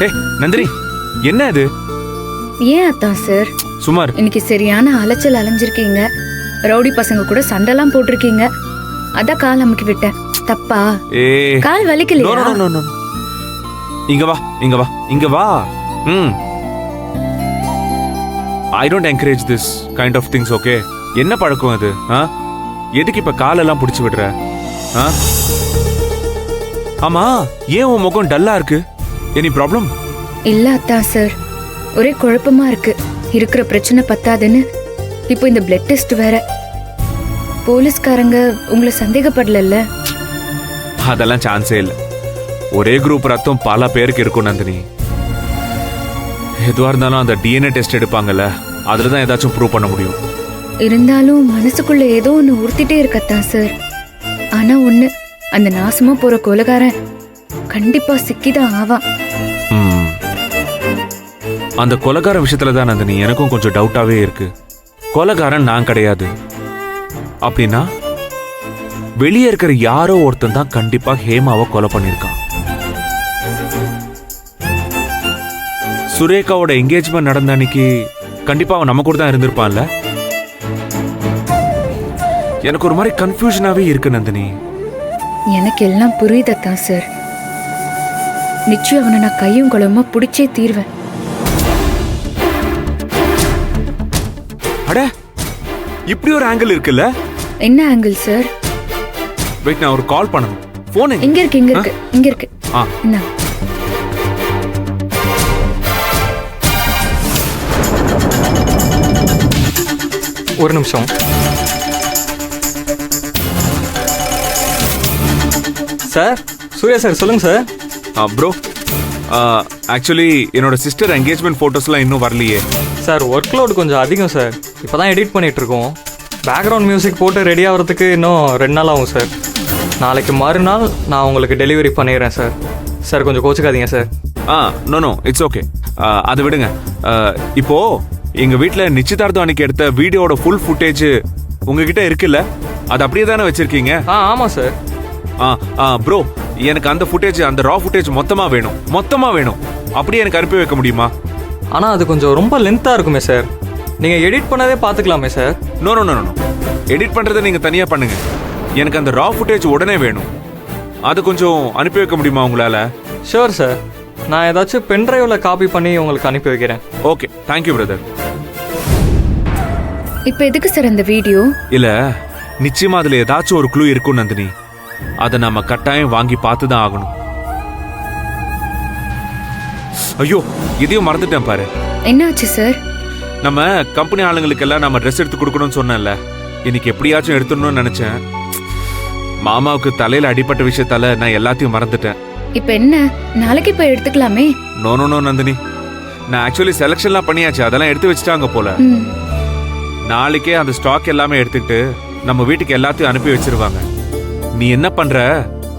ஏ நந்தினி, என்ன இது? ஏன் அத்தான் சார் சுமார் இன்னைக்கு சரியான அலைச்சல் அலைஞ்சிருக்கீங்க. ரவுடி பசங்க கூட சண்டைலாம் போட்டிருக்கீங்க. அதான் கால் அமுக்கி விட்டேன். தப்பா? ஏ கால் நோ வலிக்கலையா? No no no. இங்க வா, இங்க வா, இங்க வா. I don't encourage this kind of things. Okay, என்ன பழக்கம் அது? எதுக்கு இப்ப காலெல்லாம் பிடிச்சு விடுற? ஆமா, ஏன் உன் முகம் டல்லா இருக்கு? Any problem? இல்ல அத்தான் சார், ஒரே குழப்பமா இருக்கு. இருக்கிற பிரச்சனை பத்தாதுன்னு இப்போ இந்த பிளட் டெஸ்ட் வேற. போலீஸ்காரங்க உங்களை சந்தேகப்படல? அதெல்லாம் சான்ஸே இல்லை. ஒரே குரூப் ரத்தம் பல பேருக்கு இருக்கும் நந்தினி. எதுவா இருந்தாலும் அந்த டிஎன்ஏ டெஸ்ட் எடுப்பாங்கல்ல, அதுல தான் ஏதாச்சும் ப்ரூவ் பண்ண முடியும். இருந்தாலும் மனசுக்குள்ள ஏதோ ஒண்ணு உறுத்திட்டே இருக்கத்தான் சார். ஆனா ஒண்ணு, அந்த நாசமா போற கொலைகாரன் கண்டிப்பா சிக்கிதான் ஆவான். அந்த கொலைகார விஷயத்துல தான் நந்தினி எனக்கும் கொஞ்சம் டவுட்டாவே இருக்கு. கொலைகாரன் நான் கிடையாது அப்படின்னா வெளியே இருக்கிற யாரோ ஒருத்தன் தான் கண்டிப்பா ஹேமாவை கொலை பண்ணிருக்கான். சுரேகாவோட என்கேஜ்மெண்ட் நடந்த அன்னைக்கு கண்டிப்பா அவன் நம்ம கூட தான் இருந்திருப்பான்ல. எனக்கு ஒரு மாதிரி கன்ஃபியூஷனாவே இருக்கு நந்தினி. எனக்கு எல்லாம் புரியுதத்தான் சார். நிச்சயம் அவனை நான் கையும் குளமா பிடிச்சே தீர்வேன். அட, இப்படி ஒரு ஆங்கிள் இருக்குல்ல? என்ன ஆங்கிள் சார்? வெயிட், நான் ஒரு கால் பண்ணணும். போன் இங்க இருக்கு, இங்க இருக்கு, இங்க இருக்கு. என்ன? ஒரு நிமிஷம். சார், சூர்யா சார், சொல்லுங்க சார். ப்ரோ, ஆக்சுவலி என்னோட சிஸ்டர் என்கேஜ்மெண்ட் ஃபோட்டோஸ்லாம் இன்னும் வரலையே. சார், ஒர்க் லோடு கொஞ்சம் அதிகம் சார். இப்போ தான் எடிட் பண்ணிட்டு இருக்கோம். பேக்ரவுண்ட் மியூசிக் போட்டு ரெடி ஆகிறதுக்கு இன்னும் 2 நாள் ஆகும் சார். நாளைக்கு மறுநாள் நான் உங்களுக்கு டெலிவரி பண்ணிடுறேன் சார். சார், கொஞ்சம் கோச்சுக்காதீங்க sir. No no, it's okay. அதை விடுங்க. இப்போ எங்கள் வீட்டில் நிச்சயதார்த்தம் அன்னைக்கு எடுத்த வீடியோட ஃபுல் ஃபுட்டேஜ் உங்ககிட்ட இருக்குல்ல? அது அப்படியே தானே வச்சிருக்கீங்க? ஆமாம் சார். ப்ரோ, எனக்கு அந்த ஃபுட்டேஜ், அந்த ரா ஃபுட்டேஜ் மொத்தமாக வேணும். அப்படியே எனக்கு அனுப்பி வைக்க முடியுமா? ஆனால் அது கொஞ்சம் ரொம்ப லென்த்தாக இருக்குமே சார். நீங்கள் எடிட் பண்ணதே பார்த்துக்கலாமே sir. No no no no, edit பண்ணுறதை நீங்கள் தனியாக பண்ணுங்க. எனக்கு அந்த ரா ஃபுட்டேஜ் உடனே வேணும். அது கொஞ்சம் அனுப்பி வைக்க முடியுமா உங்களால்? Sure sir. நான் ஏதாச்சும் பென்ட்ரைவில் காப்பி பண்ணி உங்களுக்கு அனுப்பி வைக்கிறேன். Okay, thank you brother. இப்போ எதுக்கு சார் அந்த வீடியோ? இல்லை, நிச்சயமா அதில் ஏதாச்சும் ஒரு க்ளூ இருக்கும் நந்தினி. அதை நம்ம கட்டாயம் வாங்கி பார்த்து தான் ஆகணும். ஐயோ, இதையும் மறந்துட்டேன் பாரு. என்னாச்சு சார்? நம்ம கம்பெனி ஆளுங்களுக்கெல்லாம் நம்ம ட்ரெஸ் எடுத்து கொடுக்கணும்னு சொன்னேன்ல, இன்னைக்கு எப்படியாச்சும் எடுத்துடணும்னு நினைச்சேன். மாமாவுக்கு தலையில அடிப்பட்ட விஷயத்தால நான் எல்லாத்தையும் மறந்துட்டேன். இப்போ என்ன, நாளைக்கு போய் எடுத்துக்கலாமே? நோ நோ நோ நந்தினி, நான் ஆக்சுவலி செலக்ஷன்லாம் பண்ணியாச்சு. அதெல்லாம் எடுத்து வச்சுட்டாங்க போல. நாளைக்கே அந்த ஸ்டாக் எல்லாமே எடுத்துக்கிட்டு நம்ம வீட்டுக்கு எல்லாத்தையும் அனுப்பி வச்சிருவாங்க. நீ என்ன பண்ற,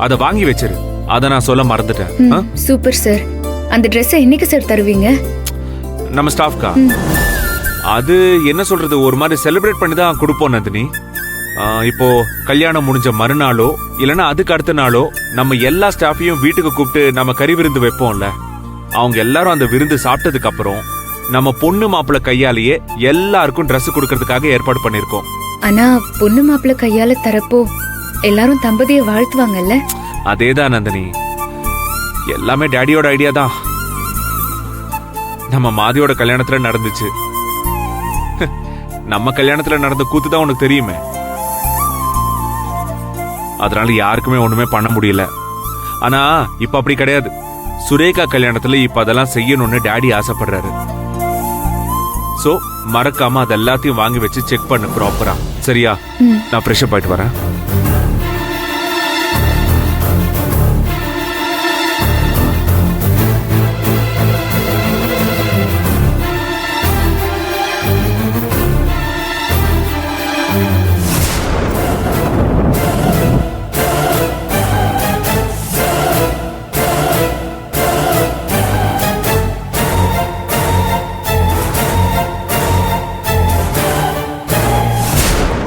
அதை வாங்கி வச்சிரு. அதை நான் சொல்ல மறந்துட்டேன். Super sir. அந்த ட்ரெஸ்ஸை என்னைக்கு சார் தருவீங்க? நம்ம ஸ்டாஃப்கா? அது என்ன சொல்றது, ஒரு மாதிரி செலிப்ரேட் பண்ணி தான் கொடுப்போம் நந்தினி. இப்போ கல்யாணம் முடிஞ்ச மறுநாளோ இல்லைன்னா அதுக்கு அடுத்த நாளோ நம்ம எல்லா ஸ்டாஃபையும் வீட்டுக்கு கூப்பிட்டு நம்ம கறி விருந்து வைப்போம்ல. அவங்க எல்லாரும் அந்த விருந்து சாப்பிட்டதுக்கு அப்புறம் நம்ம பொண்ணு மாப்பிள்ளை கையாலேயே எல்லாருக்கும் ட்ரெஸ் கொடுக்கறதுக்காக ஏற்பாடு பண்ணிருக்கோம். ஆனா பொண்ணு மாப்பிள்ளை கையால தரப்போ எல்லாரும் தம்பதியை வாழ்த்துவாங்கல்ல? அதேதான் நந்தினி, எல்லாமே டாடியோட ஐடியா தான். நம்ம மாதியோட கல்யாணத்துல நடந்துச்சு. நம்ம கல்யாணத்துல நடந்த கூத்து தான் உனக்கு தெரியுமே. அதனால யாருக்குமே ஒண்ணுமே பண்ண முடியல. ஆனா இப்ப அப்படி கிடையாது. சுரேகா கல்யாணத்துல இப்ப அதெல்லாம் செய்யணும்னு டாடி ஆசைப்படுறாரு. சோ மறக்காம அது எல்லாத்தையும் வாங்கி வச்சு செக் பண்ணு ப்ராப்பரா. சரியா? நான் ஃப்ரெஷ் அப் ஆயிட்டு வரேன்.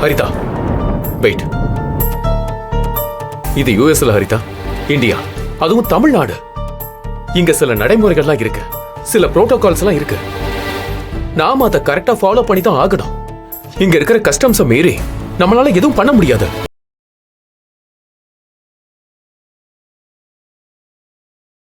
ஹரிதா, வெயிட். இது யூஎஸ்ல ஹரிதா, இந்தியா, அதுவும் தமிழ்நாடு. இங்க சில நடைமுறைகள்லாம் இருக்கு, சில புரோட்டோகால்ஸ் எல்லாம் இருக்கு. நாம அதை கரெக்டா ஃபாலோ பண்ணி தான் ஆகணும். இங்க இருக்கிற கஸ்டம்ஸை மீறி நம்மளால எதுவும் பண்ண முடியாது.